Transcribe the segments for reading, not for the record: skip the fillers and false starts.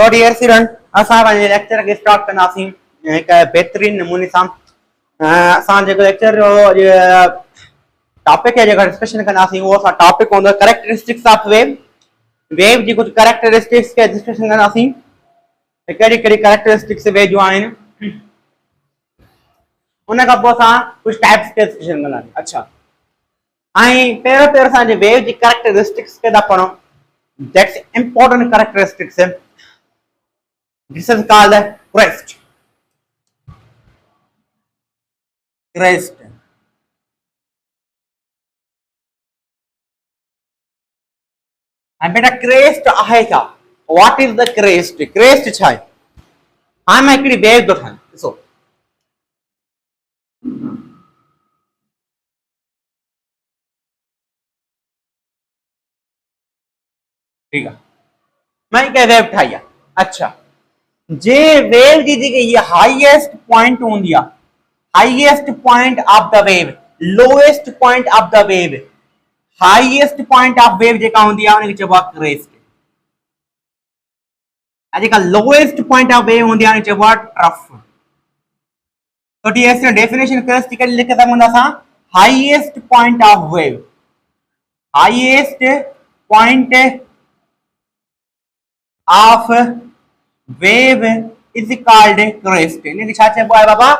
तो dear student असां पंहिंजे लेक्चर खे स्टार्ट कंदासीं हिकु बहितरीन नमूने सां। असां जेको लेक्चर जो टॉपिक है जेका डिस्कशन कंदासीं उहो असां टॉपिक हूंदो कैरेक्टरिस्टिक्स ऑफ वेव। वेव जी कुछ कैरेक्टरिस्टिक्स के डिस्कशन कंदासीं। कहिड़ी कहिड़ी कैरेक्टरिस्टिक्स वेव जूं आहिनि उन खां पोइ असां कुछ टाइप्स के डिस्कशन कंदासीं। अच्छा, ऐं पहिरियों असांजे वेव जी कैरेक्टरिस्टिक्स खे था पढ़ूं। That's important characteristics. This is called crest. Crest. And बेटा crest आहे क्या? What is the crest? Crest छा आहे? हाँ मैं हिकिड़ी वेव थो ठाहियां। ॾिसो ठीक है, मैं हिकु वेव ठाही आहे। अच्छा, जे वेव जी जेकी ये हाईएस्ट पॉइंट होंदी आहे, highest point of the wave, lowest point of the wave, highest point of wave जेका होंदी आहे उनखे चइबो आहे क्रेस्ट। ऐं जेका लोएस्ट पॉइंट ऑफ वेव होंदी आहे उनखे चइबो आहे ट्रफ। तो टीएस डेफिनेशन क्रेस्ट की लिख सघूं था असां, highest point of wave, highest point of wave is called crest. इनके छा चइबो आहे बाबा?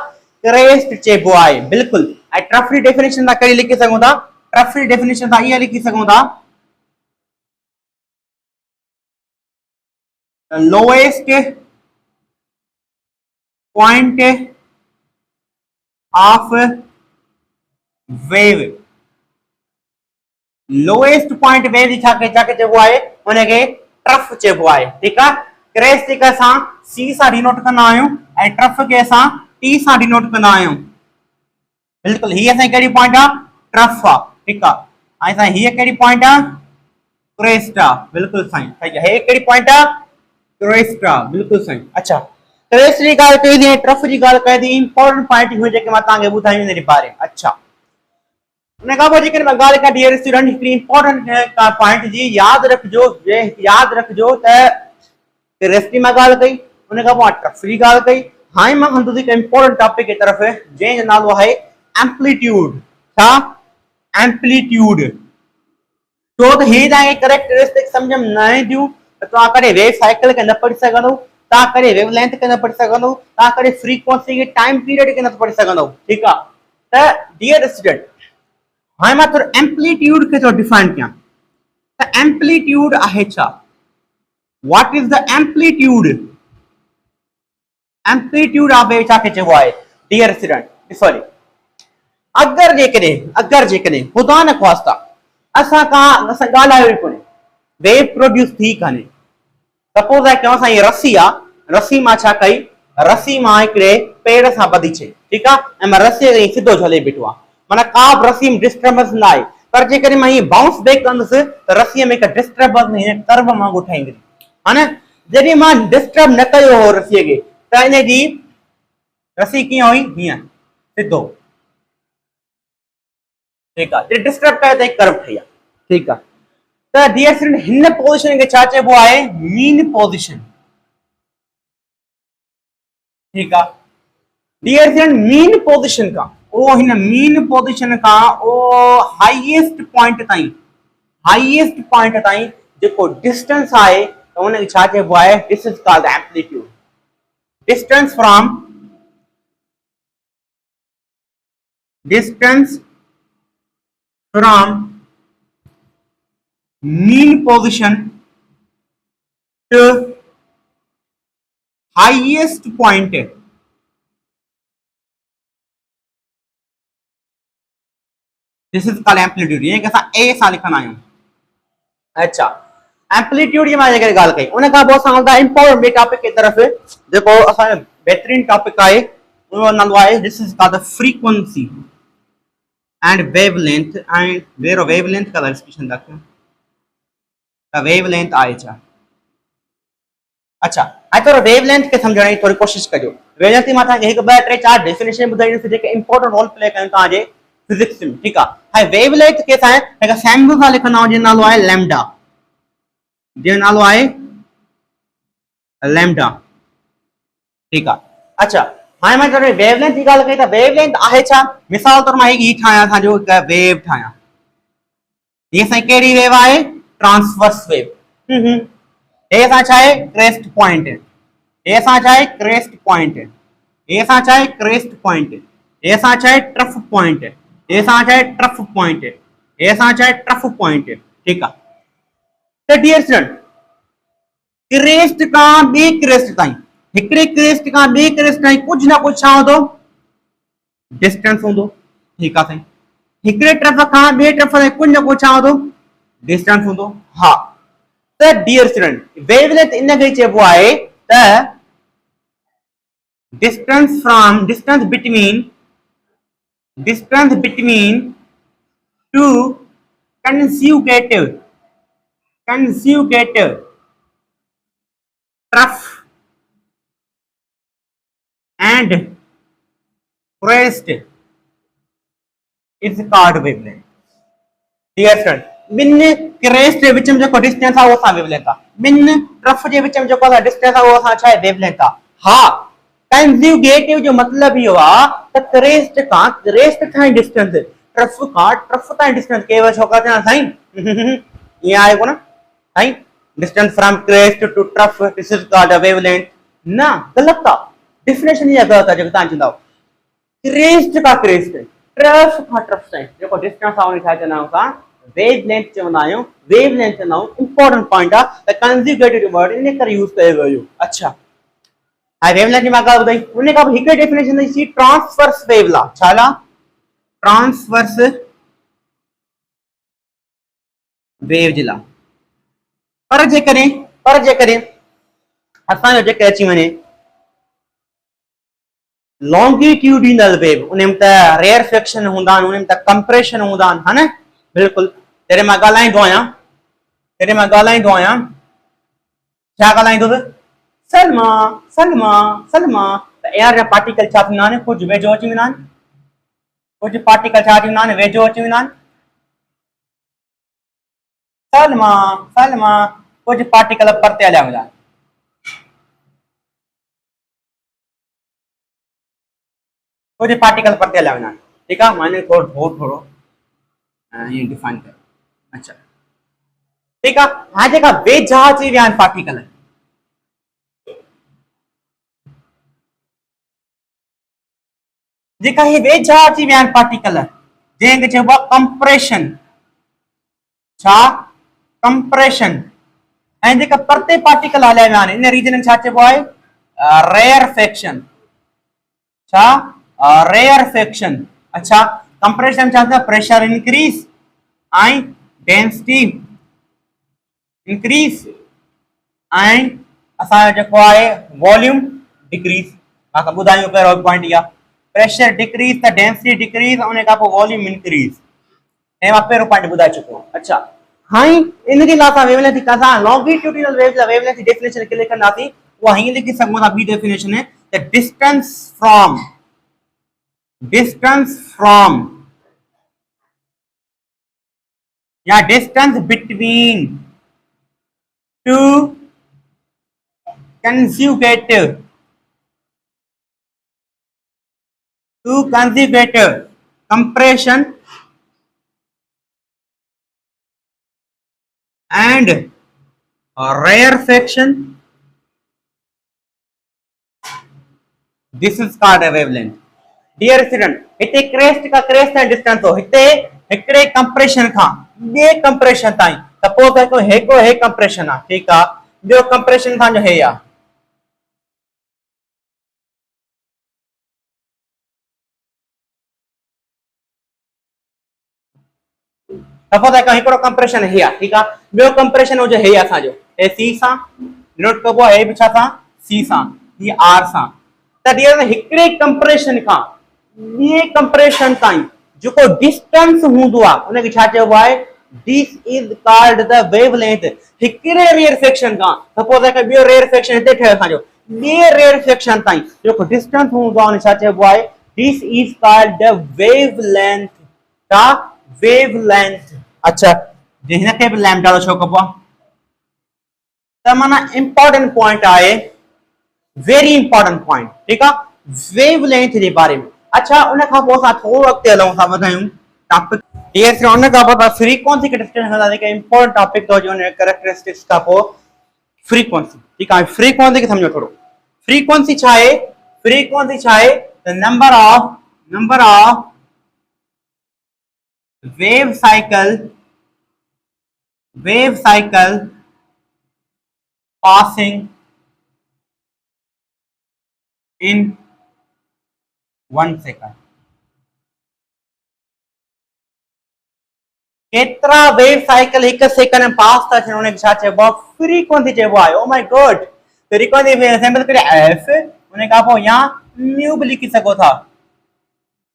क्रेस्ट चइबो आहे। बिल्कुल। ऐं ट्रफ जी डेफिनेशन था कहिड़ी लिखी सघूं था? ट्रफ जी डेफिनेशन था इहा लिखी सघूं था, lowest point of wave, lowest point wave छा चइबो आहे उनखे ट्रफ चइबो आहे। ठीकु आहे। क्रेस्ट खे असां सी सां डिनोट कंदा आहियूं ऐं ट्रफ खे असां टी सां डिनोट कंदा आहियूं। बिल्कुल, हीअ असांजी कहिड़ी पॉइंट आहे? ट्रफ आहे। ठीकु आहे। ऐं असां हीअ कहिड़ी पॉइंट आहे? क्रेस्ट आहे। बिल्कुल साईं, सही आहे। हे कहिड़ी पॉइंट आहे? क्रेस्ट आहे। बिल्कुल साईं। अच्छा, क्रेस्ट जी ॻाल्हि कई थी, ट्रफ जी ॻाल्हि कई थी। इंपॉर्टेंट पॉइंट हुई जेके मां तव्हांखे ॿुधायूं हिन जे बारे में। अच्छा, उन खां पोइ जेकॾहिं मां ॻाल्हि कयां डियर स्टूडेंट, हिकिड़ी इंपॉर्टेंट पॉइंट जी यादि रखिजो त क्रेस्ट जी मां ॻाल्हि कई, उन खां पोइ ट्रफ जी ॻाल्हि कई। हाणे मां हलंदुसि हिकु इंपॉर्टेंट टॉपिक की तरफ़ जंहिंजो नालो आहे एम्पलीट्यूड। छा? एम्पलीट्यूड। छो त हे तव्हांखे कैरेक्टरिस्टिक सम्झ में न ईंदियूं त तव्हां कॾहिं वेव साइकिल खे न पढ़ी सघंदव, तव्हां कॾहिं वेव लेंथ खे न पढ़ी सघंदव, तव्हां कॾहिं फ्रीक्वेंसी खे, टाइम पीरियड खे न पढ़ी सघंदव। ठीकु आहे। त डियर स्टूडेंट, हाणे मां थोरो एम्पलीट्यूड खे थोरो डिफाइन कयां त एम्पलीट्यूड आहे छा? What is the amplitude? Amplitude of wave छा चइबो आहे? डियर स्टूडेंट सॉरी, अगर जेकॾहिं खुदा न ख्वास्ता असां ॻाल्हायो ई कोन्हे, वेव प्रोड्यूस थी कान्हे। सपोज आहे चऊं असां हीअ रस्सी आहे, रस्सी मां छा कई? रस्सी मां हिकिड़े पेड़ सां ॿधी छॾी। ठीकु आहे। ऐं मां रस्सीअ खे सिधो झले बीठो आहे, माना का बि रस्सी में डिस्टर्बेंस न आहे। पर जेकॾहिं मां हीअ बाउंस बैक कंदुसि त रस्सीअ में हिकु डिस्टर्बेंस हीअं कर्व वांगुरु ठाहींदी। हा न, जॾहिं मां डिस्टर्ब न कयो हो रस्सीअ खे त इनजी रस्सी कीअं हुई? हीअं सिधो। ठीकु आहे। जॾहिं डिस्टर्ब कयो त कर्व ठही आहे। ठीकु आहे। त डियर स्टूडेंट, हिन पोजीशन खे छा चइबो आहे? Mean position. ठीकु आहे। डियर स्टूडेंट, मीन पोजीशन खां हिन मीन पोजीशन खां हाईएस्ट पॉइंट ताईं जेको डिस्टेंस आहे त उनखे छा चइबो आहे? This is called amplitude. Distance from mean position to highest point, this is called amplitude. यानी कि असां ए सां लिखंदा आहियूं। अच्छा, एम्पलीट्यूड जी मां जेकॾहिं ॻाल्हि कई, उन खां पोइ असां हलंदा इंपॉर्टेंट ॿिए टॉपिक की तरफ़ जेको असांजो बहितरीन टॉपिक आहे, उनजो नालो आहे this is called the frequency and wavelength. And वेरो वेवलेंथ का डिस्कशन था कयूं त वेवलेंथ आहे छा? अच्छा, हाणे थोरो वेवलेंथ खे सम्झण जी थोरी कोशिशि कजो। वेवलेंथ मां तव्हांखे हिकु ॿ टे चारि डेफिनेशन ॿुधाईंदुसि जेके इंपॉर्टेंट रोल प्ले कनि तव्हांजे फिजिक्स में। ठीकु आहे। हाणे वेवलेंथ खे असां हिकु सैम्पल सां लिखंदा आहियूं जंहिंजो नालो आहे लैम्डा, जंहिंजो नालो आहे लैम्डा, ठीक है। अच्छा हाणे मां जॾहिं वेवलेंथ जी ॻाल्हि कई त वेवलेंथ आहे छा, मिसाल तौर मां ही ठाहियां था जो हिकु वेव ठाहियां, ये असांजी कहिड़ी वेव आहे, ट्रांसवर्स वेव। हे असां छा आहे क्रेस्ट पॉइंट, हे असां छा आहे क्रेस्ट पॉइंट, हे असां छा आहे क्रेस्ट पॉइंट, हे असां छा आहे ट्रफ पॉइंट, हे असां छा आहे ट्रफ पॉइंट, हे असां छा आहे ट्रफ पॉइंट, ठीक आहे। त डियर स्टूडेंट क्रेस्ट खां ॿिए क्रेस्ट ताईं, हिकिड़े क्रेस्ट खां ॿिए क्रेस्ट ताईं कुछ ना कुछ छा हूंदो, डिस्टेंस हूंदो, ठीक आहे साईं। हिकिड़े ट्रफ खां ॿिए ट्रफ ताईं कुछ ना कुछ छा हूंदो, डिस्टेंस हूंदो। हा त डियर स्टूडेंट वेवलेंथ इन खे चइबो आहे त distance between two consecutive trough and crest is called wavelength। Dear student ॿिनि क्रेस्ट जे विच में जेको डिस्टेंस आहे उहो असां वेवलेंथ आहे, ॿिनि ट्रफ जे विच में जेको असां डिस्टेंस आहे उहो असां छा आहे वेवलेंथ आहे। हा कंज्यूगेटिव जो मतलब इहो आहे त क्रेस्ट खां क्रेस्ट ताईं डिस्टेंस, ट्रफ खां ट्रफ ताईं डिस्टेंस केवल छो था साईं ये आहे कोन साईं, distance from crest to trough this is called a wavelength, ना गलत आहे, डेफिनेशन ये गलत आहे जेको तव्हां चवंदा क्रेस्ट खां क्रेस्ट ट्रफ खां ट्रफ ताईं जेको डिस्टेंस आहे उन छा चवंदा आहियूं असां वेवलेंथ चवंदा आहियूं, वेवलेंथ चवंदा आहियूं। इंपॉर्टेंट पॉइंट आहे त कंज्यूगेटिव वर्ड इन करे यूज कयो वियो। अच्छा हाणे वेवलेंथ जी मां ॻाल्हि ॿुधाई, उन खां पोइ हिकु डेफिनेशन ॾेई सी ट्रांसवर्स वेव ला, छा ला ट्रांसवर्स वेव जे ला। पर जेकॾहिं असांजो जेके अची वञे लॉन्गिट्यूडिनल वेव, उन में त रेयरफेक्शन हूंदा आहिनि, उन में त कंप्रेशन हूंदा आहिनि, हा न बिल्कुलु। तॾहिं मां ॻाल्हाईंदो आहियां छा ॻाल्हाईंदुसि, सलमा सलमा सलमा, त एयर जा पार्टिकल छा थींदा आहिनि, कुझु वेझो अची वेंदा आहिनि, कुझु पार्टिकल छा थींदा आहिनि वेझो अची वेंदा आहिनि, सलमा सलमा, कुझु पार्टिकल परते हलिया वेंदा आहिनि। कुछ पार्टिकल परते हलिया वेंदा आहिनि, ठीकु आहे। माने थोरो ये डिफाइन कर। अच्छा ठीक है। हाँ जेका वेझा अची विया आहिनि पार्टिकल, जेका हे वेझा अची विया आहिनि पार्टिकल जंहिंखे चइबो आहे कंप्रेशन, छा कंप्रेशन। ऐं जेका परते पार्टिकल हलिया विया आहिनि इन रीजन छा चइबो आहे रेयरफेक्शन, छा रेयरफेक्शन। अच्छा कंप्रेशन छा था, प्रेशर इंक्रीज ऐं डेंसिटी इंक्रीज ऐं असांजो जेको आहे वॉल्यूम डिक्रीज। असां ॿुधायूं पहिरियों पॉइंट इहा, प्रेशर डिक्रीज त डेंसिटी डिक्रीज, उन खां पोइ वॉल्यूम इंक्रीज, ऐं मां पहिरियों पॉइंट ॿुधाए चुको आहियां। अच्छा हाणे इन जे लाइ असां वेवलेंथ असां लॉन्गिट्यूडिनल वेव जा वेवलेंथ जी डेफिनेशन खे लिखंदासीं, उहा हीअं लिखी सघूं था, ॿी डेफिनेशन है द डिस्टेंस फ्रॉम या distance between two consecutive compression and rarefaction, this is called a wavelength। dear student हिते क्रेस्ट का क्रेस्ट ताईं डिस्टेंस हो, हिते हिकिड़े कंप्रेशन खां ॿिए कंप्रेशन ताईं, सपोज हिकिड़ो हे कंप्रेशन आहे, ठीकु आहे, ॿियो कंप्रेशन तव्हांजो हे आहे, सपोज हिकिड़ो कंप्रेशन हे आहे, ठीकु आहे, ॿियो कंप्रेशन हुजे हे असांजो हे सी सां डिनोट कबो आहे, हे बि छा सां सी सां, ही आर सां। त डियर हिकिड़े कंप्रेशन खां ॿिए कंप्रेशन ताईं जेको डिस्टेंस हूंदो आहे उनखे छा चइबो आहे, this is called the wavelength. हिकिड़े रेयरफेक्शन खां सपोज ॿियो रेयरफेक्शन हिते ठहियो असांजो, ॿिए रेयरफेक्शन ताईं जेको डिस्टेंस हूंदो आहे उन छा चइबो आहे, this is called the wavelength, छा वेवलेंथ। अच्छा हिनखे बि लैम्डा छो कबो आहे, त माना इंपॉर्टेंट पॉइंट आहे वेरी इंपॉर्टेंट पॉइंट, ठीक है, वेवलेंथ जे बारे में। अच्छा, उन खां पोइ असां थोरो अॻिते हलूं था, वधायूं टॉपिक। डियर फ्रेंड, उन खां पोइ असां फ्रीक्वेंसी के डिस्कशन कंदासीं, कि इंपॉर्टेंट टॉपिक तो जो कैरेक्टरिस्टिक्स का पोइ फ्रीक्वेंसी, ठीक है। फ्रीक्वेंसी के समझो थोरो। फ्रीक्वेंसी छा है? फ्रीक्वेंसी छा है? The number of wave cycle passing in 1 second। केतरा वेव साइकिल एक सेकंड में पास था थियण उनखे छा चइबो आहे? फ्रीक्वेंसी चइबो आहे। ओ माय गॉड, फ्रीक्वेंसी में सैंपल करे एफ उन खां पोइ या म्यू बि लिखी सघो था,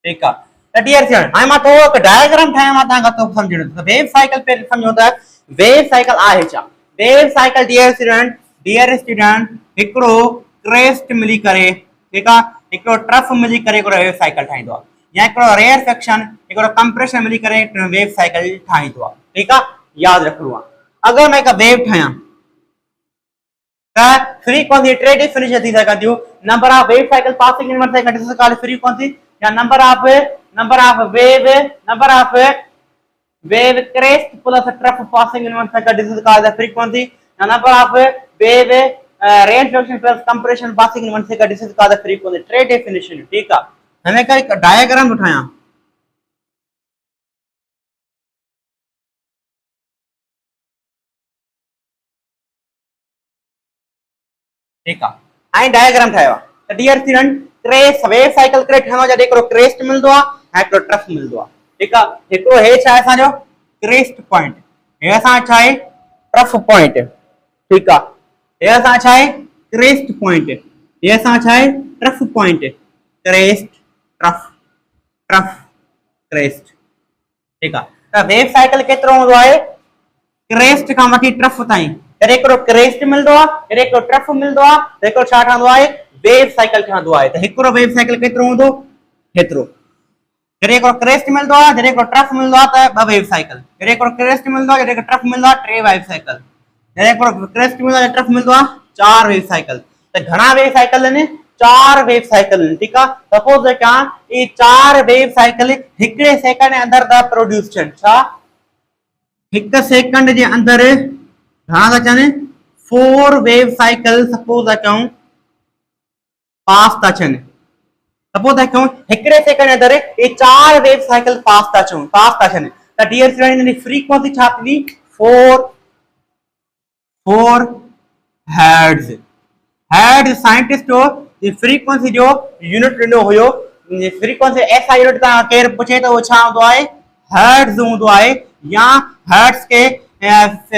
ठीकु आहे। त डियर फ्रेंड, हाणे मां थोरो हिकु डायग्राम ठाहियां, मां तव्हां खां सम्झणो त वेव साइकिल पे सम्झो त वेव साइकिल आहे छा। वेव साइकिल डियर स्टूडेंट हिकिड़ो क्रेस्ट मिली करे, ठीकु आहे, हिकिड़ो ट्रफ मिली करे हिकिड़ो वेव साइकिल ठाहींदो आहे, या हिकिड़ो रेयर सेक्शन हिकिड़ो कंप्रेशन मिली करे वेव साइकिल ठाहींदो आहे, ठीकु आहे, यादि रखिणो आहे। अगरि मां हिकु वेव ठाहियां त फ्रीक्वेंसी टे डेफिनेशन थी सघंदियूं। Number of wave cycle passing in 1 second, this is called frequency, या number of wave crest plus trough passing in 1 second, this is called the frequency, या number of wave rarefaction plus compression passing in 1 second, this is called the frequency. टे definition, ठीकु आहे। हमें का एक diagram उठाया, ठीक है, आई डायग्राम ठायो त dear student crest wave cycle करे ठाणो जडे एकरो क्रेस्ट मिलदो आ, एकरो ट्रफ मिलदो आ, ठीक है। एकरो हे छा असा जो क्रेस्ट पॉइंट, हे असा छा है ट्रफ पॉइंट, ठीक है। हे असा छा है क्रेस्ट पॉइंट, हे असा छा है trough point, crest trough trough crest, ठीक है। त वेव साइकिल केतरो होंदो आहे? क्रेस्ट का वठी ट्रफ ताईं जडे एकरो क्रेस्ट मिलदो आ, जडे एकरो ट्रफ मिलदो आ, त एकरो छा ठहंदो आहे? वेव साइकिल ठहंदो आहे। त हिकड़ो वेव साइकिल केतरो होंदो? हेतरो। जडे एकरो क्रेस्ट मिलदो आ, जडे एकरो ट्रफ मिलदो आ, त ब वेव साइकिल। जडे एकरो क्रेस्ट मिलदो आ, जडे एकरो ट्रफ मिलदो आ, टे वेव साइकिल। जडे एकरो क्रेस्ट मिलदो आ, ट्रफ मिलदो आ, चार वेव साइकिल। त घणा वेव साइकिल आहिनि? चार वेव साइकिल, ठीक आहे। सपोज का ये चार वेव साइकिल हिकड़े सेकंड जे अंदर दा प्रोड्यूस थियनि, छा एक सेकंड जे अंदर घणा था अचनि? 4 वेव साइकिल सपोज अचूं पास था अचनि, सपोज अचूं हिकड़े सेकंड जे अंदर ये चार वेव साइकिल पास था अचनि, त डियर स्टूडेंट इन फ्रीक्वेंसी छा थींदी? 4 हर्ट्ज। हर्ट्ज साइंटिस्ट जो फ्रीक्वेंसी जो यूनिट ॾिनो हुयो, फ्रीक्वेंसी ऐसा यूनिट का केर पूछे तो वो छा होंदो आहे? हर्ट्ज होंदो आहे, या हर्ट्ज के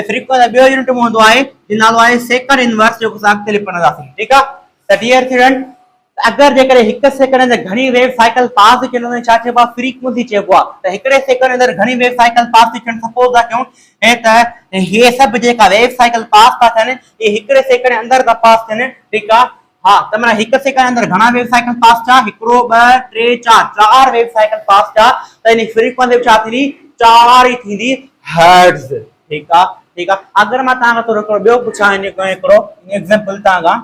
फ्रीक्वेंसी बियो यूनिट होंदो आहे जिन नालो आहे सेकंड इनवर्स, जो अॻिते लिखंदासीं, ठीकु आहे। त डियर स्टूडेंट अगर जेकर हिक सेकंड में घणी वेव साइकिल पास थी थियनि छा चइबो आहे? फ्रीक्वेंसी चइबो आहे। त हिकड़े सेकंड अंदर घणी वेव साइकिल पास थी थियनि, सपोज था कयूं हे त हे सब जेका वेव साइकिल पास था थियनि ये हिकड़े सेकंड जे अंदर था पास थियनि, ठीकु आहे। हाँ, त माना हिक सेकंड अंदर घणा वेव साइकिल पास थिया? हिकड़ो, ॿ, टे, चार वेव साइकिल पास थिया, त इन फ्रीक्वेंसी छा थींदी? चार ही थींदी, हर्ट्ज, ठीकु आहे, ठीकु आहे। अगर मां तव्हां खां थोरो ॿियो पुछां हिकिड़ो एग्जांपल तव्हां खां,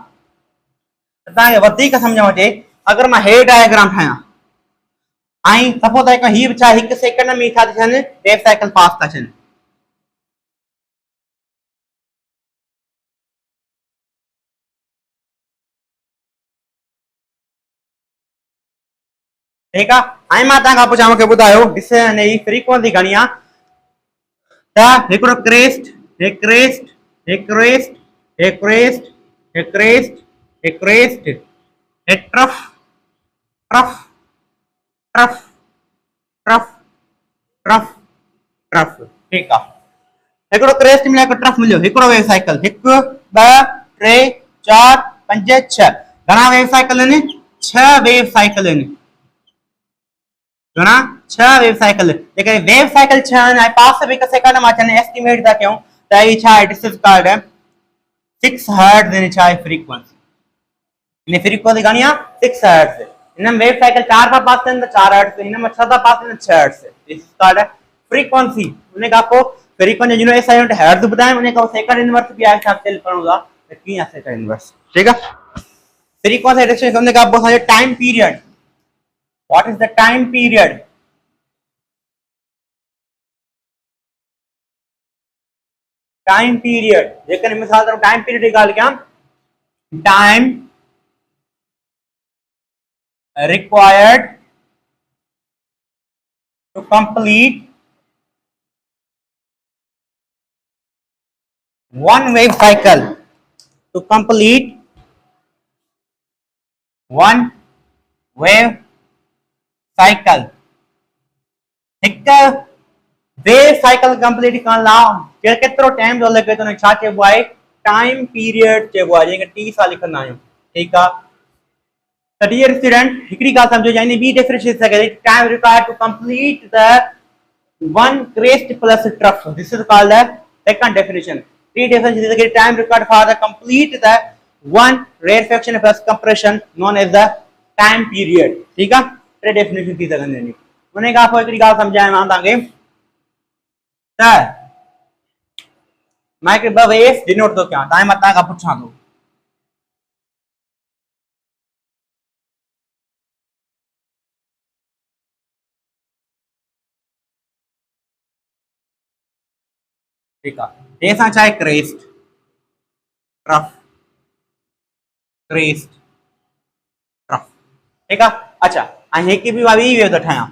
तव्हांखे वधीक सम्झ में अचे। अगर मां हे डायग्राम ठाहियां ऐं सपोज आहे ही छा हिक सेकंड में छा थियनि? वेव साइकिल पास था थियनि, ठीक है। हाणे मां तव्हां खां पुछां, मूंखे ॿुधायो ॾिस हिन जी फ्रीक्वेंसी घणी आहे? त हिकिड़ो क्रेस्ट, हे क्रेस्ट, हे क्रेस्ट, हे क्रेस्ट, हे क्रेस्ट, हे क्रेस्ट, हे trough trough trough trough trough trough, ठीकु आहे। हिकिड़ो क्रेस्ट मिलियो, हिकिड़ो ट्रफ मिलियो, हिकिड़ो वेव साइकिल, हिकु, ॿ, टे, चार, पंज, छह। घणा वेव साइकिल आहिनि? 6 वेव साइकिल आहिनि। घणा? 6 वेव साइकिल। जेके वेव साइकिल 6 आहिनि ऐं पास बि हिक सेकंड में अचनि, एस्टिमेट था कयूं त ही छा आहे? दिस इज कॉल्ड 6 हर्ट्ज इन छा आहे फ्रीक्वेंसी। इन फ्रीक्वेंसी घणी आहे? 6 हर्ट्ज। इन वेव साइकिल 4 था पास थियनि त 4 हर्ट्ज, इन में 6 था पास थियनि त 6 hertz. This is called frequency. उन खां पोइ फ्रीक्वेंसी जिनो एस यूनिट हर्ट्ज ॿुधायूं, उन खां सेकंड इनवर्स बि आहे, छा लिखणो आहे त कीअं सेकंड इनवर्स, ठीकु आहे। फ्रीक्वेंसी डिस्टेंस हमने कहा बहुत time period. What is the time period? Time period जेकॾहिं मिसाल तौर टाइम पीरियड जी ॻाल्हि कयां, time required to complete one wave cycle, to complete one wave cycle. हिक वेव साइकिल कंप्लीट करण लाइ केतिरो टाइम थो लॻे थो, छा चइबो आहे? टाइम पीरियड चइबो आहे, जंहिंखे टी सां लिखंदा आहियूं. ठीकु आहे. So dear student, हिकिड़ी ॻाल्हि सम्झो, यानी ॿी डेफिनेशन सघे थी, time required to complete the one crest plus trough. This is called the second definition. Three definitions is the time required for the complete the one rarefaction plus compression known as the time period. ठीक है? टे definition थी सघंदी आहिनि. उन खां पोइ हिकिड़ी ॻाल्हि सम्झायां मां तव्हांखे त मां हिकिड़े ॿ वेव्स डिनोट थो कयां, तव्हां मां तव्हां खां पुछां थो. ठीक है. ये सा चाहे क्रेस्ट, ट्रफ, क्रेस्ट, ट्रफ. ठीक है. अच्छा, ऐं हिकु बि मां ॿी वेव थो ठाहियां.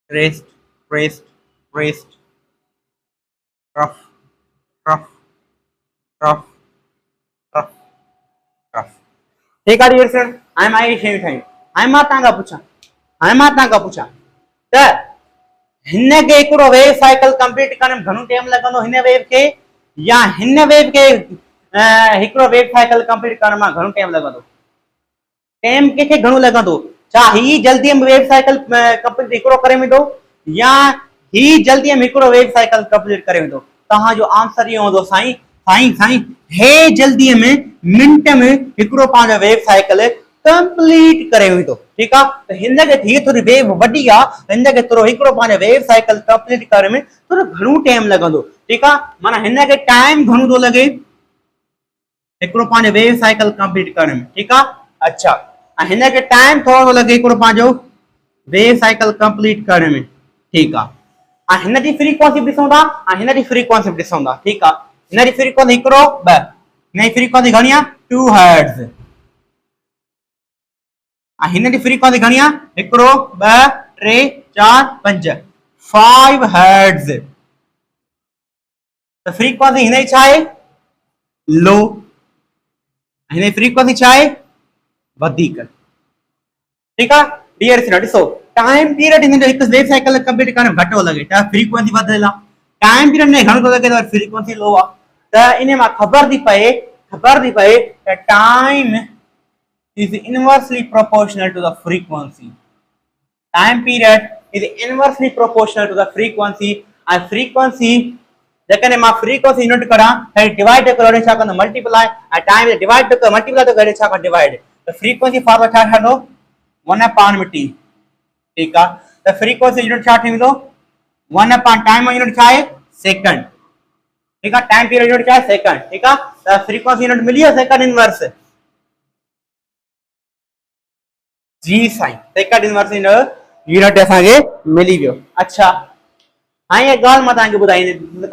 Crest, crest, crest, trough, trough, trough, trough, trough. ठीक है डियर फ्रेंड, हाणे मां इहे शयूं ठाहियूं. हाणे मां तव्हां खां पुछां त हिन खे हिकिड़ो वेव साइकिल कंप्लीट करण में घणो टाइम लॻंदो, हिन वेव खे, या हिन वेव खे हिकिड़ो वेव साइकिल कंप्लीट करण में घणो टाइम लॻंदो? टाइम कंहिंखे घणो लॻंदो? छा ही जल्दी में वेव साइकिल कंप्लीट हिकिड़ो करे वेंदो, या ही जल्दी में हिकिड़ो वेव साइकिल कंप्लीट करे वेंदो? तव्हांजो आंसर इहो हूंदो, साईं साईं साईं हे जल्दी में मिंट में हिकिड़ो पंहिंजो वेव साइकिल कंप्लीट करे वेंदो. ठीकु आहे. त हिन खे थी थोरी वेव वॾी आहे, हिन खे थोरो हिकिड़ो पंहिंजो वेव साइकिल कंप्लीट करण में थोरो घणो टाइम लॻंदो. ठीकु आहे. माना हिन खे टाइम घणो थो लॻे हिकिड़ो पंहिंजो वेव साइकिल कंप्लीट करण में. ठीकु आहे. अच्छा, ऐं हिन खे टाइम थोरो थो लॻे हिकिड़ो पंहिंजो वेव साइकिल कंप्लीट करण में. ठीकु आहे. ऐं हिन जी फ्रीक्वेंसी ॾिसूं था, ऐं हिन जी फ्रीक्वेंसी ॾिसूं था. ठीकु आहे. हिन जी फ्रीक्वेंसी हिकिड़ो ॿ, हिन जी फ्रीक्वेंसी घणी आहे? 2 हर्ट्ज़. ऐं हिन जी फ्रीक्वेंसी घणी आहे? हिकिड़ो ॿ टे चार पंज 5 हर्ट्ज़. त फ्रीक्वेंसी हिन जी छा आहे? लो. हिन जी फ्रीक्वेंसी छा आहे? वधीक. ठीकु आहे. डियर स्टूडेंट, ॾिसो टाइम पीरियड हिन जो हिकु वेव साइकिल कंप्लीट करण में घटि थो लॻे त फ्रीक्वेंसी वधियल आहे. टाइम पीरियड में घणो थो लॻे त फ्रीक्वेंसी लो आहे. त इन मां ख़बर थी पए त time is inversely proportional to the frequency. Time period is inversely proportional to the frequency. And frequency जेकॾहिं मां फ्रीक्वेंसी यूनिट करां त डिवाइड करो छा कंदो? मल्टीप्लाई. ऐं टाइम डिवाइड तो मल्टीप्लाई तो करे छा कंदो? डिवाइड. त फ्रीक्वेंसी फॉर्मूला छा ठहंदो? 1/t. ठीकु आहे. त फ्रीक्वेंसी यूनिट छा थी वेंदो? 1/, टाइम यूनिट छा आहे? सेकंड. ठीकु आहे. टाइम पीरियड यूनिट छा आहे? सेकंड. ठीकु आहे. त फ्रीक्वेंसी यूनिट मिली वियो सेकंड इनवर्स. जी साईं, सेकंड इनवर्स यूनिट असांखे मिली वियो. अच्छा, हाणे इहा ॻाल्हि मां तव्हांखे ॿुधाईंदुसि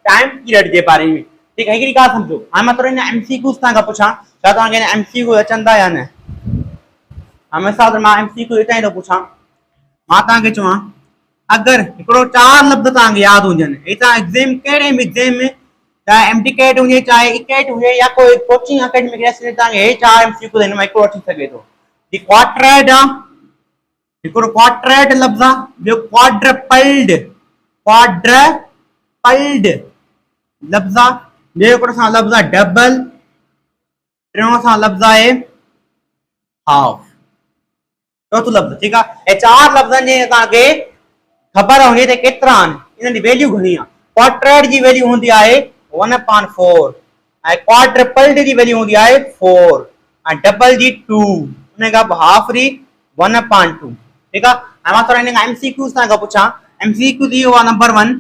टाइम पीरियड जे बारे में. ठीकु आहे. हिकिड़ी ॻाल्हि सम्झो, हाणे मां थोरो हिन MCQs तव्हां खां पुछां, छा तव्हांखे हिन MCQ अचनि था या न? हाणे मिसाल मां MCQ हितां ई थो पुछां. मां तव्हांखे चवां, अगरि हिकिड़ो 4 लफ़्ज़ तव्हांखे यादि हुजनि, हितां एग्ज़ाम कहिड़े बि एग्ज़ाम में, चाहे MTCAT हुजे, चाहे ECAT हुजे, या कोई कोचिंग एकेडमिक तव्हांखे हे 4 MCQ हिन मां हिकिड़ो अची सघे थो. क्वाड्रेट आहे, हिकिड़ो क्वाड्रेट लफ़्ज़ आहे, ॿियो क्वाड्रपल्ड लफ़्ज़ आहे, ॿियो हिकिड़ो सां लफ़्ज़ आहे डबल, टियों सां लफ़्ज़ आहे हाफ, चौथो लफ़्ज़. ठीकु आहे. हे 4 लफ़्ज़नि जी तव्हांखे ख़बर हुजे त केतिरा आहिनि, इन्हनि जी वैल्यू घणी आहे. क्वाड्रेट जी वैल्यू होंदी आहे 1/4 ऐं क्वाड्रपल्ड जी वैल्यू होंदी आहे 4 ऐं डबल जी 2 उन खां हाफ री 1/2 ठीक आहे। हाणे मां थोरा इन एमसीक्यूज़ तव्हां खां पुछां। एमसीक्यू इहो आहे नंबर 1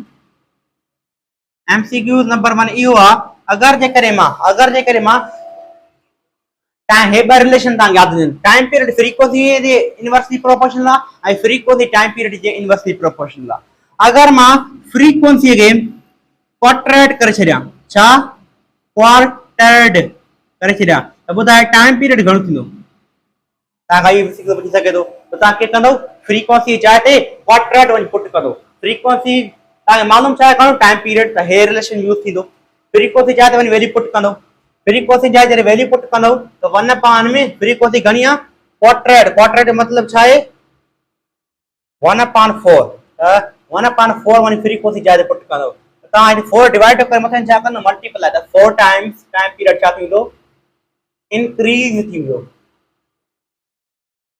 एमसीक्यू नंबर 1 इहो आहे अगर जे करे मां टाइम हे ॿ रिलेशन तव्हां यादि हुजनि टाइम पीरियड फ्रीक्वेंसी जे इनवर्सली प्रोपोर्शनल आहे ऐं फ्रीक्वेंसी टाइम पीरियड जे इनवर्सली प्रोपोर्शनल आहे। अगर मां फ्रीक्वेंसी खे क्वाड्रेट करे छॾियां छा क्वाड्रेट करे छॾियां त ॿुधाए टाइम पीरियड घणो थींदो तव्हां खां इहो पुछी सघे थो त तव्हां कीअं कंदव फ्रीक्वेंसी जाइ ते क्वाड्रेट वञी पुट कंदो फ्रीक्वेंसी तव्हांखे मालूम छा आहे घणो टाइम पीरियड त हे रिलेशन यूज़ थींदो फ्रीक्वेंसी जाइ ते वञी वैल्यू पुट कंदो फ्रीक्वेंसी जाइ जॾहिं वैल्यू पुट कंदव त 1/n में फ्रीक्वेंसी घणी आहे क्वाड्रेट जो मतलब छा आहे 1/4 त 1/4 वञी फ्रीक्वेंसी जाइ ते पुट कंदो तव्हां हिते 4 डिवाइड करे मथे छा कंदो मल्टीप्लाई त 4 टाइम्स टाइम पीरियड छा थींदो इंक्रीज थींदो।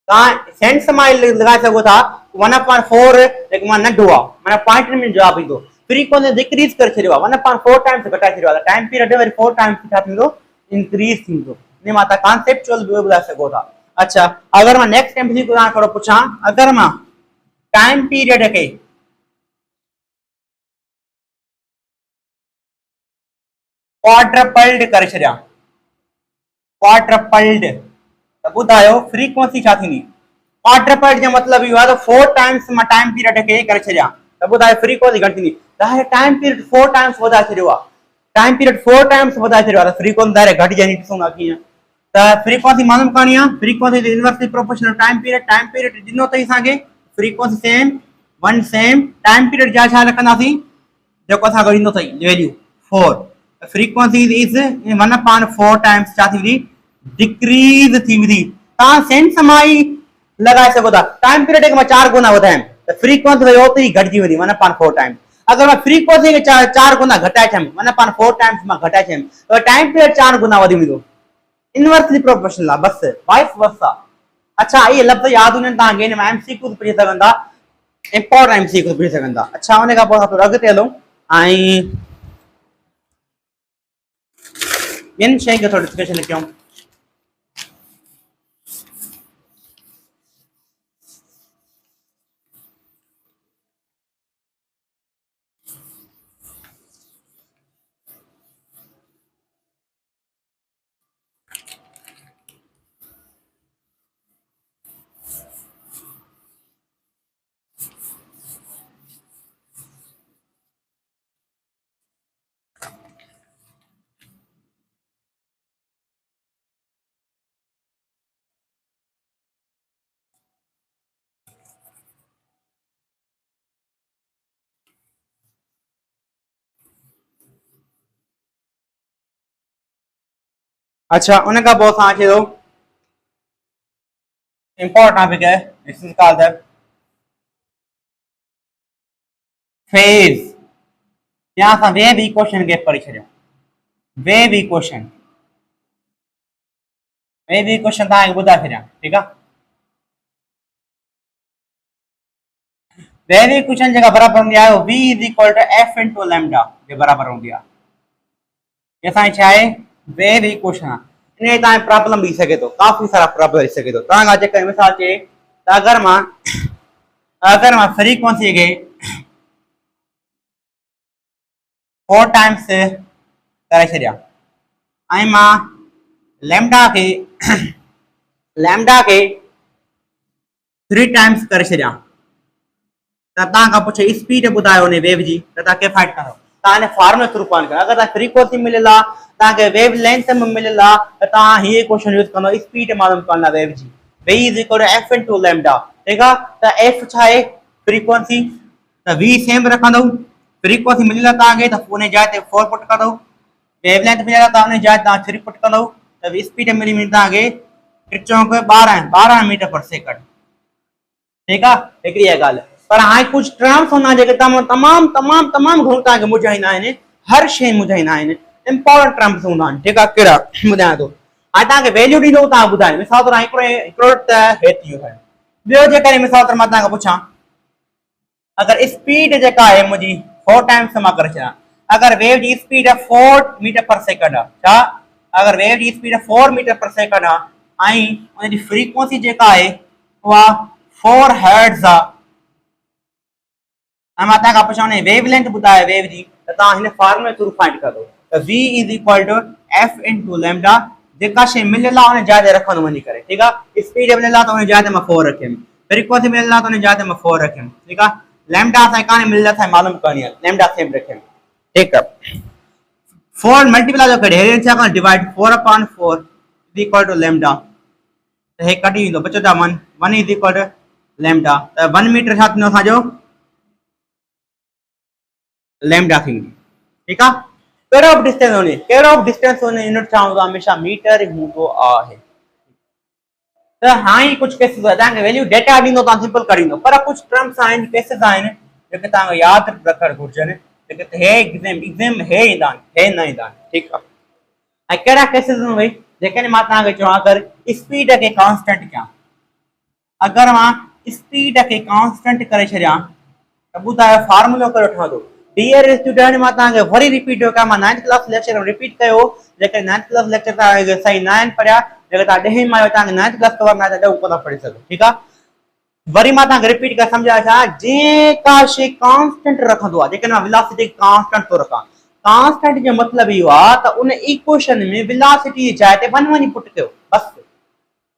तव्हां सेंस मां लॻाए सघो था 1/4 जेको मां नंढो आहे माना पॉइंट में जवाब ईंदो फ्रीक्वेंसी डिक्रीज करे छॾियो आहे 1/4 टाइम्स घटाए छॾियो आहे टाइम पीरियड वरी 4 टाइम्स छा थींदो इंक्रीज थींदो इन मां तव्हां कॉन्सेप्चुअल ॿियो ॿुधाए सघो था। अच्छा अगर मां नेक्स्ट एमसीक्यू तव्हां थोरो पुछां अगर मां टाइम पीरियड खे क्वाड्रपल्ड करे छॾियां क्वाड्रपल्ड त ॿुधायो फ्रीक्वेंसी छा थींदी क्वाड्रपल्ड जो मतलब इहो आहे त 4 टाइम्स मां टाइम पीरियड खे करे छॾियां त ॿुधायो फ्रीक्वेंसी घणी थींदी त टाइम पीरियड 4 टाइम्स वधाए छॾियो आहे टाइम पीरियड 4 टाइम्स वधाए छॾियो आहे त फ्रीक्वेंसी डायरेक्ट घटिजी वञी ॾिसूं था कीअं त फ्रीक्वेंसी मालूम करणी आहे frequency inversely proportional time period ॾिनो अथई असांखे frequency same one same time period जा छा रखंदासीं जेको असांखे ॾिनो अथई वैल्यू 4 फ्रीक्वेंसी इज 1/4 टाइम्स छा थींदी डिक्रीज थी वेंदी तव्हां सेंस मां ई लॻाए सघो था टाइम पीरियड खे मां 4 गुना वधायमि त फ्रीक्वेंसी वरी ओतिरी घटिजी वेंदी 1/4 टाइम्स अगर मैं फ्रीक्वेंसी के 4 गुना घटाए छम 1/4 टाइम्स में घटाए छम तो टाइम पीरियड 4 गुना वधी वेंदो इनवर्सली प्रोपोर्शनल आहे बस वाइस वर्सा। अच्छा ये लफ्ज़ याद हुजनि तव्हांखे हिन में एमसीक्यू पुछी सघंदा इंपॉर्टेंट एमसीक्यू पुछी सघंदा। अच्छा उन खां पोइ थोरो अॻिते हलूं ऐं ॿियनि शयुनि खे थोरो डिस्कशन कयूं। अच्छा उन खां पोइ असां अचे थो इंपॉर्टेंट टॉपिक है this is called the phase या असां वेव इक्वेशन खे पढ़ी छॾियो वेव इक्वेशन तव्हांखे ॿुधाए छॾियां ठीकु आहे वेव इक्वेशन जेका बराबरि हूंदी आहे v is equal to f into lambda जे बराबरि हूंदी आहे ये असांजी छा आहे वेव इक्वेशन आहे इन तव्हांखे प्रॉब्लम बि सघे थो काफ़ी सारा प्रॉब्लम अची सघे थो तव्हां जेका मिसाल चए त अगरि मां फ्रीक्वेंसी खे 4 टाइम्स करे छॾियां ऐं मां लैम्डा खे 3 टाइम्स करे छॾियां त तव्हां खां पुछे स्पीड ॿुधायो हुन वेव जी त तव्हां कीअं फाइंड कंदव तव्हां हिन फॉर्मूले थ्रू पाण कयो अगरि तव्हांखे फ्रीक्वेंसी मिलियल आहे तव्हांखे वेव लेंथ में मिलियल आहे त तव्हां हीअ क्वेश्चन यूज़ कंदव स्पीड मालूम करण लाइ वेव जी v is equal to f into lambda ठीकु आहे त f छा आहे फ्रीक्वेंसी त v सेम रखंदव फ्रीक्वेंसी मिलियल आहे तव्हांखे त उन जाइ ते 4 पुट कंदव वेव लेंथ मिलियल आहे त उन जाइ तव्हां 3 पुट कंदव त स्पीड मिली वेंदी तव्हांखे 12 मीटर पर सेकंड ठीकु आहे हिकिड़ी इहा ॻाल्हि पर हाणे कुझु टर्म्स हूंदा जेके तमामु घणो तव्हांखे मुझाईंदा आहिनि हर शइ मुझाईंदा आहिनि इंपॉर्टेंट टर्म्स हूंदा आहिनि ठीकु आहे कहिड़ा ॿुधायां थो हाणे तव्हांखे वैल्यू ॾींदो तव्हां ॿुधायो मिसाल तौरु हिकिड़ो त हेठि इहो ॿियो जे करे मिसाल तौरु मां तव्हांखे पुछां अगरि स्पीड जेका आहे मुंहिंजी 4 टाइम्स मां करे छॾियां। अगर वेव जी स्पीड 4 मीटर पर सेकंड आहे छा, अगर वेव जी स्पीड 4 मीटर पर सेकंड आहे ऐं उन जी फ्रीक्वेंसी जेका आहे उहा 4 हर्ट्ज आहे ऐं मां तव्हांखां पुछां वेव लेंथ ॿुधाए वेव जी त तव्हां हिन फॉर्मूले थ्रू फाइंड करो त v is equal to f into lambda. जेका शइ मिलियल आहे उन जाइ ते रखंदो वञी करे, ठीकु आहे। स्पीड मिलियल आहे त उन जाइ ते मां 4 रखियमि, फ्रीक्वेंसी मिलियल आहे त उन जाइ ते मां 4 रखियमि, ठीकु आहे। लैम्डा असांखे कान्हे मिलियल, असांखे मालूम करणी आहे, लैम्डा सेम रखियमि, ठीकु आहे। 4 मल्टीप्लाई जो करे हेॾे छा करणु divide 4 upon 4 is equal to lambda, त हे कटी ईंदो बचो था 1 1 इज इक्वल टू लैम्डा, त 1 मीटर छा थींदो असांजो लैम्डा थींदी, ठीकु आहे। कहिड़ो बि डिस्टेंस हुजे, कहिड़ो बि डिस्टेंस हुजे, यूनिट छा हूंदो आहे, हमेशह मीटर ई हूंदो आहे। त हाणे कुझु केसिस तव्हांखे वैल्यू डेटा ॾींदो, तव्हां सिंपल कढींदो, पर कुझु टर्म्स आहिनि, केसिस आहिनि जेके तव्हांखे यादि रखणु घुरिजनि, जेके हे एग्ज़ाम हे ईंदा आहिनि, हे न ईंदा आहिनि, ठीकु आहे। ऐं कहिड़ा केसिस भई जेकॾहिं मां तव्हांखे चवां अगरि स्पीड खे कॉन्स्टेंट कयां, अगरि मां स्पीड खे कॉन्स्टेंट करे छॾियां त ॿुधायो फॉर्मूलो कहिड़ो ठहंदो। डियर स्टूडेंट, मां तव्हांखे वरी रिपीट कयो, मां 9th क्लास लेक्चर में रिपीट कयो, जेके 9th क्लास लेक्चर तव्हांखे सही न आहिनि पढ़िया, जेके तव्हां 10वीं में आहियो तव्हांखे 9th क्लास कवर न आहे त ॾह कोन पढ़ी सघो, ठीकु आहे। वरी मां तव्हांखे रिपीट करे सम्झाया छा, जेका शइ कॉन्स्टेंट रखंदो आहे, जेकॾहिं मां वेलोसिटी कॉन्स्टेंट थो रखां, कॉन्स्टेंट जो मतिलबु इहो आहे त उन इक्वेशन में वेलोसिटी जी जाइ ते 1 वञी पुट कयो बस।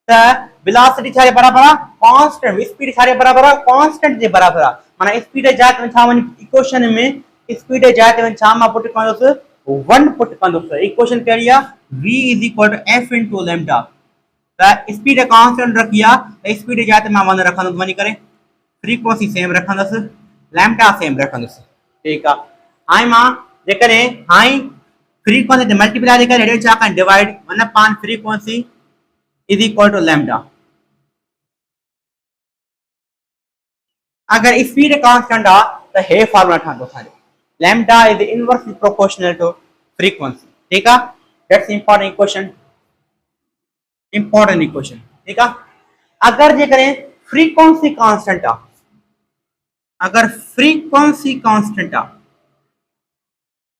त वेलोसिटी छा जे बराबर आहे, कांस्टेंट, स्पीड छा जे बराबर आहे, कांस्टेंट जे बराबर आहे। माना स्पीड जे जाइ ते छा वञी इक्वेशन में स्पीड जे जाइ ते वञी छा मां पुट कंदुसि 1 पुट कंदुसि। इक्वेशन कहिड़ी आहे, v is equal to f into lambda. त स्पीड कांस्टेंट रखी आहे त स्पीड जे जाइ ते मां 1 रखंदुसि वञी करे, फ्रीक्वेंसी सेम रखंदुसि, लैम्डा सेम रखंदुसि, ठीकु आहे। हाणे मां जेकॾहिं हाणे फ्रीक्वेंसी ते मल्टीप्लाई करे हेॾे छा कनि divide 1 upon frequency is equal to lambda. अगर स्पीड कांस्टेंट आहे त हे फॉर्मूला ठहंदो असांजो, lambda is inversely proportional to frequency, ठीकु आहे। That's important equation, important equation, ठीकु आहे। अगर जेकॾहिं फ्रीक्वेंसी कांस्टेंट आहे, अगर फ्रीक्वेंसी कांस्टेंट आहे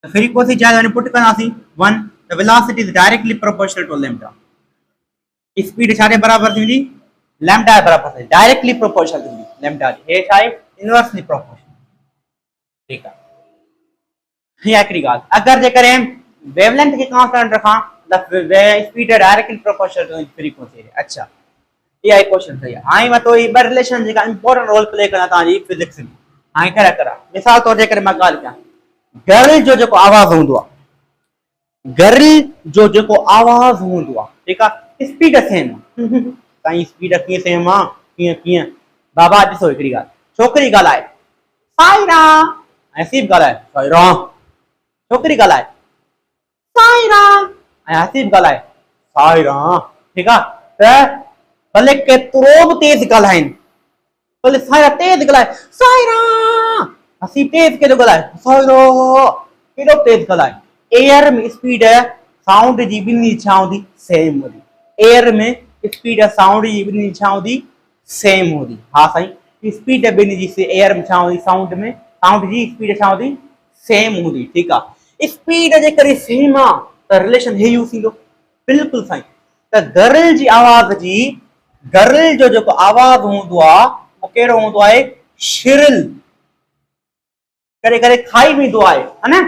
त फ्रीक्वेंसी जाइ पुट कंदासीं 1, त velocity is directly proportional to lambda. Speed छा जे बराबर थींदी, लैम्डा जे बराबर थींदी, डायरेक्टली प्रोपोर्शनल थींदी लैम्डा जी, हे छा आहे इनवर्सली प्रोपोर्शनल, ठीकु आहे। हीअ हिकिड़ी ॻाल्हि। अगरि जेकॾहिं वेवलेंथ खे कांस्टेंट रखां त speed directly proportional to frequency. अच्छा, इहा इक्वेशन सही आहे। हाणे मां तो ही ॿ रिलेशन जेका इंपॉर्टेंट रोल प्ले कंदा तव्हांजी फिजिक्स में। हाणे कहिड़ा कहिड़ा, मिसाल तौर ते जेकॾहिं मां ॻाल्हि कयां, गर्ल जो जेको आवाज़ हूंदो आहे, गर्ल जो जेको आवाज़ हूंदो आहे, ठीकु आहे, स्पीड सेम आहे। साईं स्पीड कीअं सेम आहे, कीअं कीअं बाबा ॾिसो हिकिड़ी ॻाल्हि, छोकिरी ॻाल्हाए साईरा, ऐं हसीब ॻाल्हाए साईरा, छोकिरी ॻाल्हाए साईरा ऐं हसीब ॻाल्हाए साईरा, ठीकु आहे। त भले केतिरो बि तेज़ ॻाल्हाइनि, भले साईरा तेज़ ॻाल्हाए साईरा, हसीब तेज़ केॾो ॻाल्हाए साईरा, केॾो तेज़ ॻाल्हाए, एयर में स्पीड साउंड जी ॿिन्ही छा हूंदी सेम हूंदी, एयर में स्पीड साउंड जी ॿिन्ही छा हूंदी सेम हूंदी। हा साईं, स्पीड ॿिन्ही जी एयर में छा हूंदी, साउंड में साउंड जी स्पीड छा हूंदी सेम हूंदी, ठीकु आहे। स्पीड जे करे सेम आहे त रिलेशन हे यूज़ थींदो, बिल्कुलु साईं। त गर्ल जी आवाज़ जी, गर्ल जो जेको आवाज़ हूंदो आहे उहो कहिड़ो हूंदो आहे शिरिल, कॾहिं कॾहिं खाई वेंदो आहे, हा न,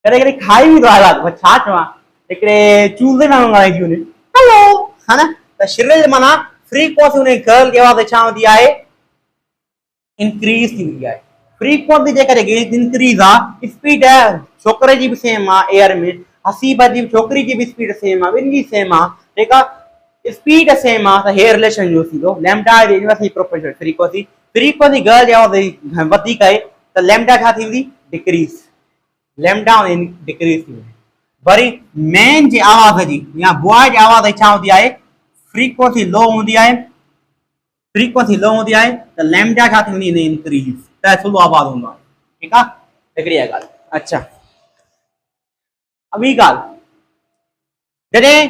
कॾहिं कॾहिं खाई वेंदो आहे आवाज़, छा चवां हिकिड़े चूज़े में ॻाल्हाईंदियूं आहिनि हेलो, हा न। त शिरिल माना फ्रीक्वेंसी उन गर्ल जी आवाज़ छा हूंदी आहे इंक्रीज थींदी आहे। फ्रीक्वेंसी जेकॾहिं इंक्रीज आहे, स्पीड छोकिरे जी बि सेम आहे एयर में, हसीब जी छोकिरी जी बि स्पीड सेम आहे, ॿिन्ही सेम आहे, ठीकु आहे। स्पीड सेम आहे त हे रिलेशन यूज़ थींदो, lambda is inversely proportional frequency. Frequency गर्ल जी आवाज़ वधीक आहे त लैम्डा छा थींदी डिक्रीज, लैम्डा डिक्रीज थी वेंदी। वरी मैन जी आवाज़ जी या बॉय जी आवाज़ छा हूंदी आहे, फ्रीक्वेंसी लो हूंदी आहे, फ्रीक्वेंसी लो हूंदी आहे त लैम्डा छा थींदी इंक्रीज, त स्लो आवाज़ हूंदो आहे, ठीकु आहे। हिकिड़ी आहे ॻाल्हि। अच्छा, ॿी ॻाल्हि, जॾहिं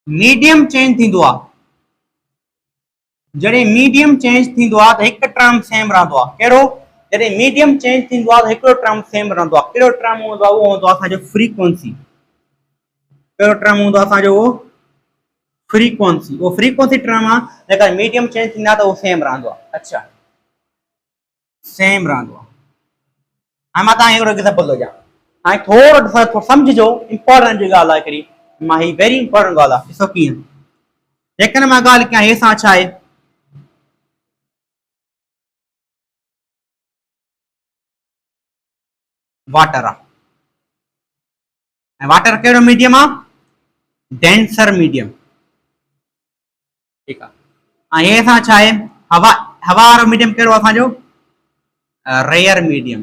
मीडियम चेंज थींदो आहे, जॾहिं मीडियम चेंज थींदो आहे त हिकु टर्म सेम रहंदो आहे। कहिड़ो? जॾहिं मीडियम चेंज थींदो आहे त हिकिड़ो टर्म सेम रहंदो आहे। कहिड़ो टर्म हूंदो आहे? उहो हूंदो आहे असांजो फ्रीक्वेंसी। कहिड़ो टर्म हूंदो आहे असांजो? उहो फ्रीक्वेंसी। उहो फ्रीक्वेंसी टर्म आहे, जेकर मीडियम चेंज थींदा त उहो सेम रहंदो आहे। अच्छा, सेम रहंदो आहे। हाणे मां तव्हांखे हिकिड़ो एग्ज़ाम्पल थो ॾियां। हाणे थोरो सम्झिजो, इंपॉर्टेंट जी ॻाल्हि आहे हिकिड़ी, मां ही वेरी इंपॉर्टेंट ॻाल्हि आहे। ॾिसो कीअं, जेकॾहिं मां ॻाल्हि कयां हे सां छा आहे, वाटर आहे। ऐं वाटर कहिड़ो मीडियम आहे? Denser medium. ठीकु आहे। ऐं हे सां छा आहे? हवा। हवा वारो मीडियम कहिड़ो आहे असांजो? Rare medium.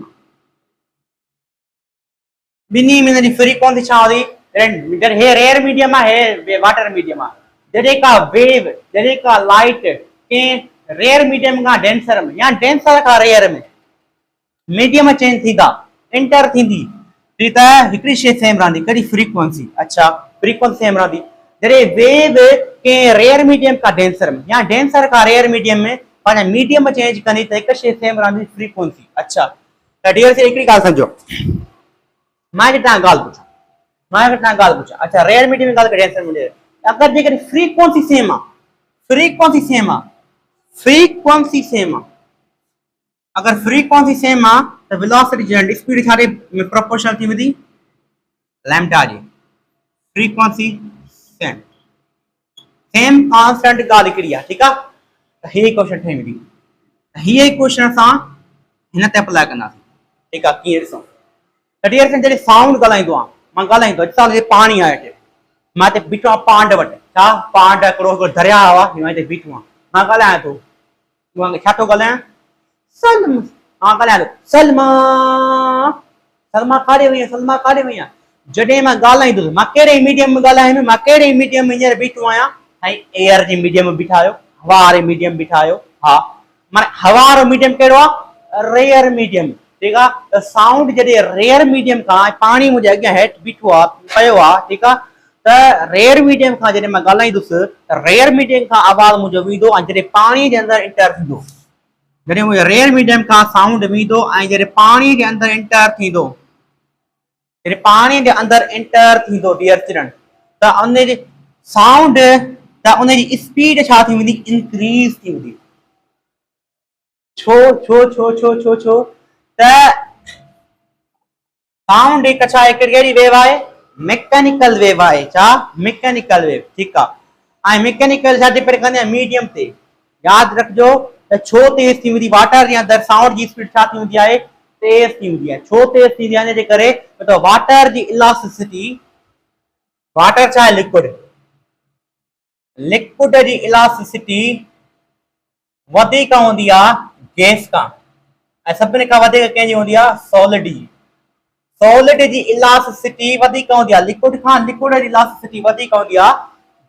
ॿिन्ही में जी फ्रीक्वेंसी छा हूंदी? हे रेयर मीडियम आहे, हे वाटर मीडियम आहे। जॾहिं का वेव, जॾहिं का लाइट कंहिं रेयर मीडियम खां डेंसर में या डेंसर खां रेयर में मीडियम चेंज थींदा, इंटर थींदी, त हिकिड़ी शइ सेम रहंदी। कहिड़ी? फ्रीक्वेंसी। अच्छा, फ्रीक्वेंसी सेम रहंदी। जॾहिं वेव कंहिं रेयर मीडियम खां डेंसर में या डेंसर खां रेयर मीडियम में पंहिंजा मीडियम चेंज कंदी त हिकु शइ सेम रहंदी, फ्रीक्वेंसी। अच्छा, त डियर से हिकिड़ी ॻाल्हि सम्झो, मां तव्हां ॻाल्हि पुछां, अच्छा रेयर मीडियम ॻाल्हि करिए, डेंसर मीडियम, अगरि जेकॾहिं फ्रीक्वेंसी सेम आहे, फ्रीक्वेंसी सेम आहे, फ्रीक्वेंसी सेम आहे, अगर फ्रीक्वेंसी सेम आहे त वेलोसिटी स्पीड छा प्रोपोर्शनल थी वेंदी? लैम्डा जी। फ्रीक्वेंसी सेम, सेम कांस्टेंट ॻाल्हि हिकिड़ी आहे। ठीकु आहे, त हीअ क्वेश्चन ठही वेंदी। हीअ क्वेश्चन असां हिन ते अप्लाई कंदासीं। ठीकु आहे, कीअं ॾिसो, त डियर फ्रेंड, जॾहिं साउंड ॻाल्हाईंदो आहे, मां ॻाल्हाईंदो आहियां, पाणी आहे हिते, मां हिते बीठो आहियां पांड वटि, छा पांड हिकिड़ो दरिया आहे, मां हिते बीठो आहियां, मां ॻाल्हायां थो, छा थो ॻाल्हायां? सलमा। हाँ ॻाल्हायां थो, सलमा, सलमा काॾे वई आहे, सलमा काॾे वई आहे। जॾहिं मां ॻाल्हाईंदुसि, मां कहिड़े मीडियम में ॻाल्हाईंदुसि, मां कहिड़े मीडियम में हींअर बीठो आहियां? साईं एयर जे मीडियम में बीठा आहियो, हवा वारे मीडियम में बीठा आहियो। हा, माना हवा वारो मीडियम कहिड़ो आहे? Rare medium. ठीकु आहे, त साउंड जॾहिं रेयर मीडियम खां, पाणी मुंहिंजे अॻियां हेठि बीठो आहे, पियो आहे, ठीकु आहे, त रेयर मीडियम खां जॾहिं मां ॻाल्हाईंदुसि त रेयर मीडियम खां आवाज़ मुंहिंजो वेंदो, ऐं जॾहिं पाणी जे अंदरि इंटर थींदो, जॾहिं मुंहिंजो रेयर मीडियम खां साउंड वेंदो ऐं जॾहिं पाणी जे अंदरि इंटर थींदो, जॾहिं पाणी जे अंदरि इंटर थींदो डियर चिल्ड्रन, त उन जी साउंड, त उन जी स्पीड छा थी वेंदी? इंक्रीज थी वेंदी। छो छो छो छो छो छो त साउंड हिकु छा आहे, कहिड़ी वेव आहे? मैकेनिकल वेव आहे। छा? Mechanical wave. ठीकु आहे, ऐं मैकेनिकल छा डिपेंड कंदी आहे? मीडियम ते। यादि रखिजो त छो तेज थी वेंदी? वाटर जे अंदरि साउंड जी स्पीड छा थी वेंदी आहे? तेज थी वेंदी आहे। छो तेज थींदी आहे? इनजे करे त वाटर जी इलास्टिसिटी, वाटर छा आहे? लिक्विड, लिक्विड जी इलास्टिसिटी वधीक हूंदी आहे गैस खां, ऐं सभिनी खां वधीक कंहिंजी हूंदी आहे? सॉलिड जी। सॉलिड जी इलास्टिसिटी वधीक हूंदी आहे लिक्विड खां, लिक्विड जी इलास्टिसिटी वधीक हूंदी आहे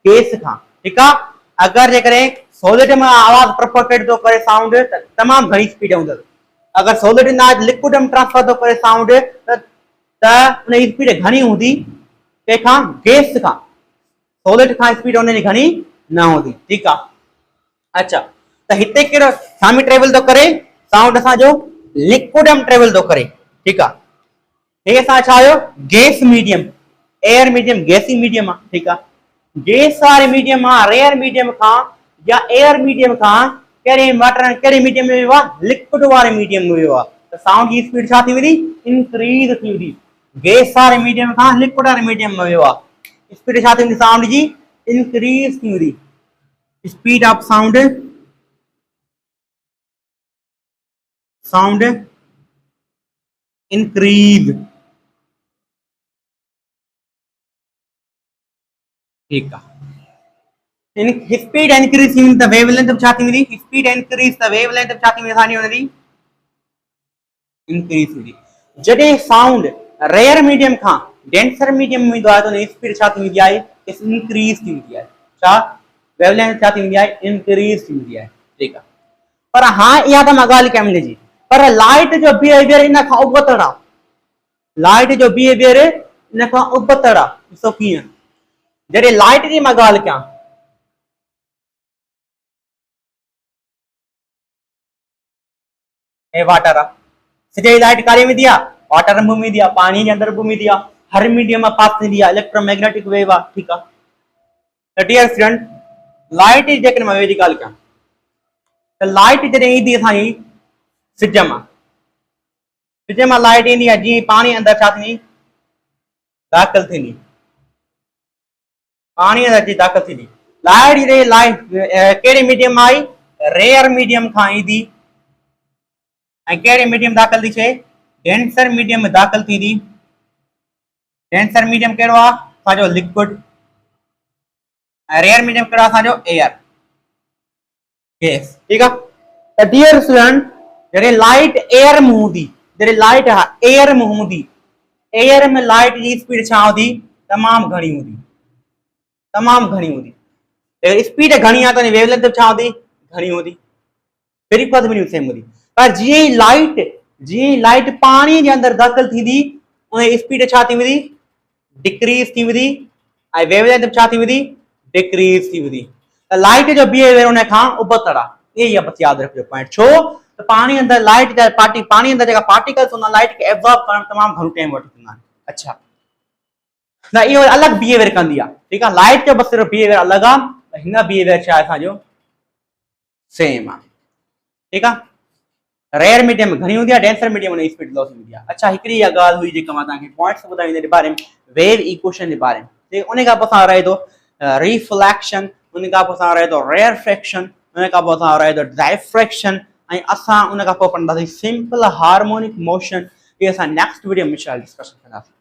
गैस खां। ठीकु आहे, अगरि जेकॾहिं सॉलिड में आवाज़ प्रोपोगेट थो करे साउंड, त तमामु घणी स्पीड हूंदसि। अगरि सॉलिड ना लिक्विड में ट्रांसफर थो करे साउंड, त उन जी स्पीड घणी हूंदी? कंहिंखां? गैस खां। सॉलिड खां स्पीड उन जी घणी न हूंदी। ठीकु आहे, अच्छा, त हिते कहिड़ो छा में ट्रेवल थो करे साउंड? असांजो लिक्विड में ट्रेवल थो करे। ठीकु आहे, हे असां छा आयो? गैस मीडियम, एयर मीडियम गैसी मीडियम आहे। ठीकु आहे, गैस वारे मीडियम मां, रेयर मीडियम खां या एयर मीडियम खां कहिड़े वाटर कहिड़े मीडियम में वियो आहे? लिक्विड वारे मीडियम में वियो आहे, त साउंड जी स्पीड छा थी वेंदी? इंक्रीज थी वेंदी। गैस वारे मीडियम खां लिक्विड वारे मीडियम में वियो आहे, स्पीड छा थी वेंदी? साउंड जी इंक्रीज थी वेंदी। Speed of sound, sound increase. ठीकु आहे, स्पीड इंक्रीज थी वेंदी त वेवलेंथ छा थी वेंदी? स्पीड इंक्रीज त वेवलेंथ छा थी वेंदी? असांजी हुनजी इंक्रीज थी वेंदी। जॾहिं साउंड रेयर मीडियम खां डेंसर मीडियम में वेंदो आहे त हुन जी स्पीड छा थी वेंदी आहे? इंक्रीज थी वेंदी आहे। छा? वेवलेंथ छा थी वेंदी आहे? इंक्रीज थी वेंदी आहे। ठीकु आहे, पर हाणे इहा त मां ॻाल्हि कयां हिनजी, पर लाइट जो बिहेवियर इन खां उबतड़ आहे। लाइट जो बिहेवियर इन खां उबतड़ आहे। ॾिसो कीअं, जॾहिं लाइट जी मां ॻाल्हि कयां, ए वाटर आ सॼी लाइट कारे में दिया वाटर में दिया पानी के अंदर में दिया हर मीडियम में पास नहीं दिया इलेक्ट्रोमैग्नेटिक वेव आ ठीक है तो डियर स्टूडेंट लाइट जेकॾहिं मां वेव जी ॻाल्हि कयां त लाइट जॾहिं ईंदी असांजी सिज मां लाइट ईंदी आहे जीअं पाणी अंदरि छा थींदी दाख़िल थींदी पाणी अंदरि अची दाख़िल थींदी लाइट जॾहिं लाइट कहिड़े मीडियम मां आई रेयर मीडियम खां ईंदी ऐं कहिड़े मीडियम दाख़िल थी थिए डेंसर मीडियम में दाख़िल थींदी डेंसर मीडियम कहिड़ो आहे असांजो लिक्विड ऐं रेयर मीडियम कहिड़ो आहे असांजो एयर गैस ठीकु आहे त डियर स्टूडेंट जॾहिं लाइट एयर में हूंदी जॾहिं लाइट एयर में हूंदी एयर में लाइट जी स्पीड छा हूंदी तमामु घणी हूंदी स्पीड घणी आहे त वेवलेंथ छा हूंदी घणी हूंदी फ्रीक्वेंसी सेम हूंदी पर जीअं ई लाइट पाणी जे अंदरि दाख़िल थींदी उन जी स्पीड छा थी वेंदी डिक्रीज़ थी वेंदी ऐं वेवलेंथ छा थी वेंदी डिक्रीज़ थी वेंदी त लाइट जो बिहेवियर उन खां उबतर आहे इहे ई बसि यादि रखिजो पॉइंट छो त पाणी अंदरि लाइट जा पाणी अंदरि जेका पार्टिकल्स हूंदा लाइट खे एब्ज़ॉर्ब करणु तमामु घणो टाइम वठंदा आहिनि अच्छा न इहो अलॻि बिहेवियर कंदी आहे ठीकु आहे लाइट जो बसि सिर्फ़ु बिहेवियर अलॻि आहे हिन बिहेवियर छा आहे असांजो सेम आहे ठीकु आहे रेयर मीडियम घणी हूंदी आहे डेंसर मीडियम में स्पीड लॉस हूंदी आहे अच्छा हिकिड़ी इहा ॻाल्हि हुई जेका मां तव्हांखे पॉइंट्स ॿुधाईंदे बारे में वेव इक्वेशन जे बारे में उन खां पोइ असां रहे थो रिफ्लेक्शन उन खां पोइ असां रहे थो रेयरफेक्शन उन खां पोइ असां रहे थो डायफ्रेक्शन ऐं असां उन खां पोइ पढ़ंदासीं सिंपल हार्मोनिक मोशन इहे असां नेक्स्ट वीडियो में शायदि डिस्कशन कंदासीं